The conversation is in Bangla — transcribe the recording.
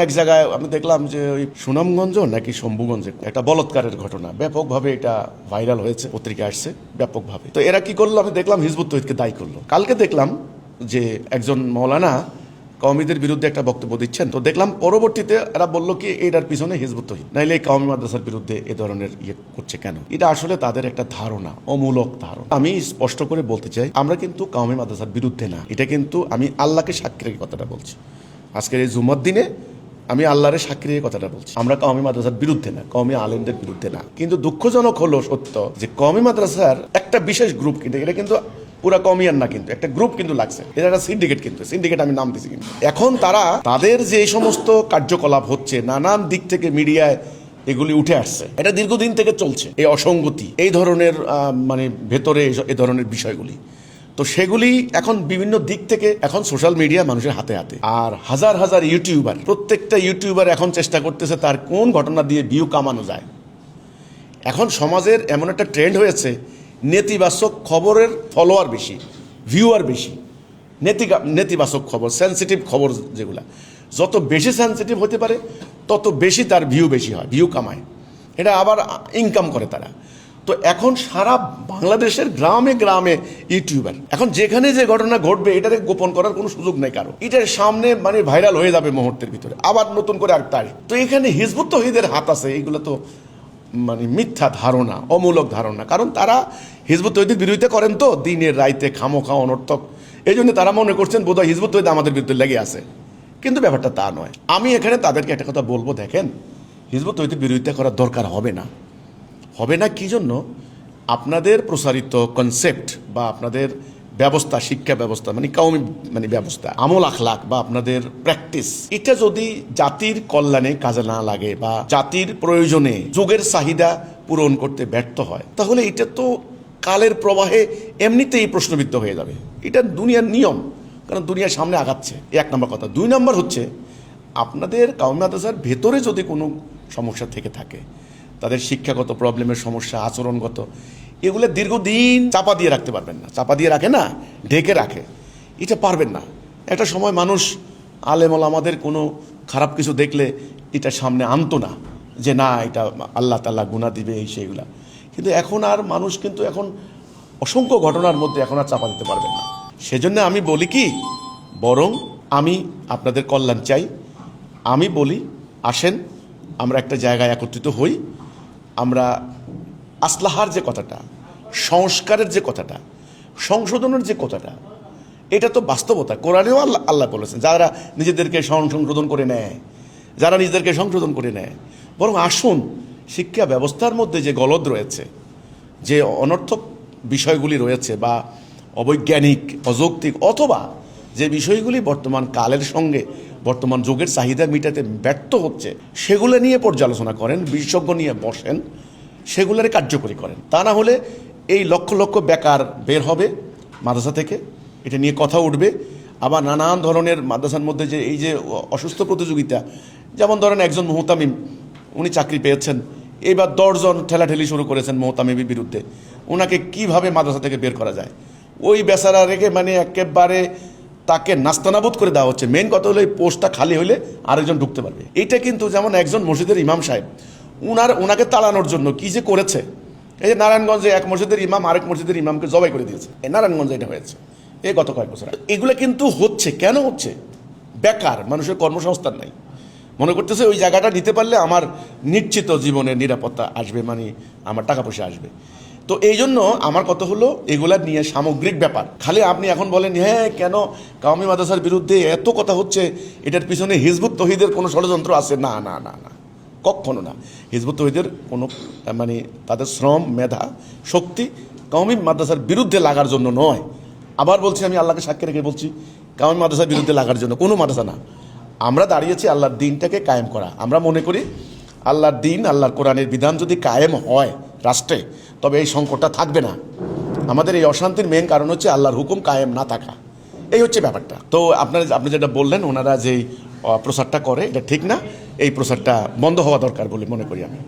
এক জায়গায় আমি দেখলাম যে ওই সুনামগঞ্জ নাকি শম্ভুগঞ্জে একটা বলৎকারের ঘটনা ব্যাপকভাবে এটা ভাইরাল হয়েছে, পত্রিকা আসছে ব্যাপকভাবে। তো এরা কি করলো, আমি দেখলাম হিজবুত তৌহিদকে দায়ী করলো। কালকে দেখলাম যে একজন মৌলানা কওমিদের বিরুদ্ধে একটা বক্তব্য দিচ্ছেন, তো দেখলাম পরবর্তীতে এরা বললো কি এটার পিছনে হিজবুত তৌহিদ, নাইলে এই কওমি মাদ্রাসার বিরুদ্ধে এ ধরনের ইয়ে করছে কেন। এটা আসলে তাদের একটা ধারণা, অমূলক ধারণা। আমি স্পষ্ট করে বলতে চাই, আমরা কিন্তু কওমি মাদ্রাসার বিরুদ্ধে না। এটা কিন্তু আমি আল্লাহকে সাক্ষী রেখে কথাটা বলছি। আজকের এই জুমার দিনে আমি আল্লাহরের সাক্ষী রেখে কথাটা বলছি। আমরা কওমি মাদ্রাসার বিরুদ্ধে না, কওমি আলেমদের বিরুদ্ধে না। কিন্তু দুঃখজনক হলো সত্য যে কওমি মাদ্রাসার একটা বিশেষ গ্রুপ, কিন্তু এটা কিন্তু পুরা কমিয়ান না, কিন্তু একটা গ্রুপ কিন্তু লাগছে। এটা একটা সিন্ডিকেট, কিন্তু সিন্ডিকেট আমি নাম দিছি। কিন্তু এখন তারা তাদের যে সমস্ত কার্যকলাপ হচ্ছে নানান দিক থেকে মিডিয়ায় এগুলি উঠে আসছে, এটা দীর্ঘদিন থেকে চলছে। এই অসঙ্গতি, এই ধরনের মানে ভেতরে এই ধরনের বিষয়গুলি, তো সেগুলি এখন বিভিন্ন দিক থেকে এখন সোশ্যাল মিডিয়া মানুষের হাতে হাতে। আর হাজার হাজার ইউটিউবার, প্রত্যেকটা ইউটিউবার এখন চেষ্টা করতেছে তার কোন ঘটনা দিয়ে ভিউ কামানো যায়। এখন সমাজের এমন একটা ট্রেন্ড হয়েছে, নেতিবাচক খবরের ফলোয়ার বেশি, ভিউয়ার বেশি। নেতিবাচক খবর, সেন্সিটিভ খবর যেগুলা যত বেশি সেন্সিটিভ হতে পারে তত বেশি তার ভিউ বেশি হয়, ভিউ কামায়। এটা আবার ইনকাম করে তারা। তো এখন সারা বাংলাদেশের গ্রামে গ্রামে ইউটিউবার, এখন যেখানে যে ঘটনা ঘটবে এটাকে গোপন করার কোনো সুযোগ নেই কারো। এটার সামনে মানে ভাইরাল হয়ে যাবে মুহূর্তের ভিতরে, আবার নতুন করে আর তারিখ। তো এখানে হিজবুত তৌহিদের হাত আছে। এইগুলো তো মানে মিথ্যা ধারণা, অমূলক ধারণা। কারণ তারা হিজবুত তৌহিদের বিরোধিতা করেন তো দিনের রাইতে, খামোখা অনর্থক। এই জন্য তারা মনে করছেন বোধহয় হিজবুত তৌহিদ আমাদের বিরুদ্ধে লেগে আছে, কিন্তু ব্যাপারটা তা নয়। আমি এখানে তাদেরকে একটা কথা বলবো, দেখেন, হিজবুত তৌহিদের বিরোধিতা করার দরকার হবে না। হবে না কি জন্য? আপনাদের প্রসারিত কনসেপ্ট বা আপনাদের ব্যবস্থা, শিক্ষা ব্যবস্থা মানে কওমি মানে ব্যবস্থা, আমল আখলাক বা আপনাদের প্র্যাকটিস, এটা যদি জাতির কল্যাণে কাজে না লাগে বা জাতির প্রয়োজনে যুগের চাহিদা পূরণ করতে ব্যর্থ হয়, তাহলে এটা তো কালের প্রবাহে এমনিতেই প্রশ্নবিদ্ধ হয়ে যাবে। এটা দুনিয়ার নিয়ম, কারণ দুনিয়ার সামনে আগাচ্ছে। এক নম্বর কথা। দুই নম্বর হচ্ছে, আপনাদের কওমি মাদ্রাসার ভেতরে যদি কোনো সমস্যা থেকে থাকে, তাদের শিক্ষাগত প্রবলেমের সমস্যা, আচরণগত, এগুলো দীর্ঘদিন চাপা দিয়ে রাখতে পারবেন না। চাপা দিয়ে রাখে না, ঢেকে রাখে, এটা পারবেন না। একটা সময় মানুষ আলেমল আমাদের কোনো খারাপ কিছু দেখলে এটা সামনে আনতো না, যে না এটা আল্লাহ তাআলা গুনাহ দিবে এই সেইগুলা। কিন্তু এখন আর মানুষ কিন্তু এখন অসংখ্য ঘটনার মধ্যে এখন আর চাপা দিতে পারবেন না। সেজন্য আমি বলি কি, বরং আমি আপনাদের কল্যাণ চাই। আমি বলি, আসেন আমরা একটা জায়গায় একত্রিত হই। আমরা আসলাহার যে কথাটা, সংস্কারের যে কথাটা, সংশোধনের যে কথাটা, এটা তো বাস্তবতা। কোরআনেও আল্লাহ বলেছেন, যারা নিজেদেরকে সংশোধন করে নেয়, যারা নিজেদেরকে সংশোধন করে নেয়। বরং আসুন, শিক্ষা ব্যবস্থার মধ্যে যে গলদ রয়েছে, যে অনর্থক বিষয়গুলি রয়েছে বা অবৈজ্ঞানিক, অযৌক্তিক, অথবা যে বিষয়গুলি বর্তমান কালের সঙ্গে বর্তমান যুগের চাহিদা মেটাতে ব্যর্থ হচ্ছে, সেগুলো নিয়ে পর্যালোচনা করেন, বিশেষজ্ঞ নিয়ে বসেন, সেগুলোর কার্যকরী করেন। তা না হলে এই লক্ষ লক্ষ বেকার বের হবে মাদ্রাসা থেকে, এটা নিয়ে কথা উঠবে। আবার নানান ধরনের মাদ্রাসার মধ্যে যে এই যে অসুস্থ প্রতিযোগিতা, যেমন ধরেন একজন মুহতামিম, উনি চাকরি পেয়েছেন, এইবার 10 জন ঠেলাঠেলি শুরু করেছেন মুহতামিমের বিরুদ্ধে। ওনাকে কিভাবে মাদ্রাসা থেকে বের করা যায়, ওই বেচারা রেখে মানে একেবারে তাকে নাস্তানাবুদ করে দেওয়া হচ্ছে। মেন কথা হলো এই পোস্টটা খালি হলে আরেকজন ঢুকতে পারবে। এইটা কিন্তু যেমন একজন মসজিদের ইমাম সাহেব, ওনাকে তাড়ানোর জন্য কি যে করেছে। এই যে নারায়ণগঞ্জে এক মসজিদের ইমাম আরেক মসজিদের ইমামকে জবাই করে দিয়েছে, এই নারায়ণগঞ্জে এটা হয়েছে এই গত কয়েক বছর। এগুলো কিন্তু হচ্ছে কেন হচ্ছে? বেকার, মানুষের কর্মসংস্থান নাই। মনে করতেছে ওই জায়গাটা নিতে পারলে আমার নিশ্চিত জীবনের নিরাপত্তা আসবে, মানে আমার টাকা পয়সা আসবে। তো এই জন্য আমার কথা হলো, এগুলা নিয়ে সামগ্রিক ব্যাপার। খালি আপনি এখন বলেন হ্যাঁ কেন কওমি মাদ্রাসার বিরুদ্ধে এত কথা হচ্ছে, এটার পিছনে হিজবুত তৌহিদের কোনো ষড়যন্ত্র আছে? না না না না, কখনো না। হিজবুত তৌহিদের কোনো মানে তাদের শ্রম, মেধা, শক্তি কওমি মাদ্রাসার বিরুদ্ধে লাগার জন্য নয়। আবার বলছি, আমি আল্লাহকে সাক্ষী রেখে বলছি, কওমি মাদ্রাসার বিরুদ্ধে লাগার জন্য কোনো মাদ্রাসা না। আমরা দাঁড়িয়েছি আল্লাহর দিনটাকে কায়েম করা। আমরা মনে করি আল্লাহর দিন, আল্লাহর কোরআনের বিধান যদি কায়েম হয় রাষ্ট্রে, তবে এই সংকটটা থাকবে না। আমাদের এই অশান্তির মেন কারণ হচ্ছে আল্লাহর হুকুম কায়েম না থাকা, এই হচ্ছে ব্যাপারটা। তো আপনি যেটা বললেন, ওনারা যেই প্রচারটা করে এটা ঠিক না, এই প্রচারটা বন্ধ হওয়া দরকার বলে মনে করি আমি।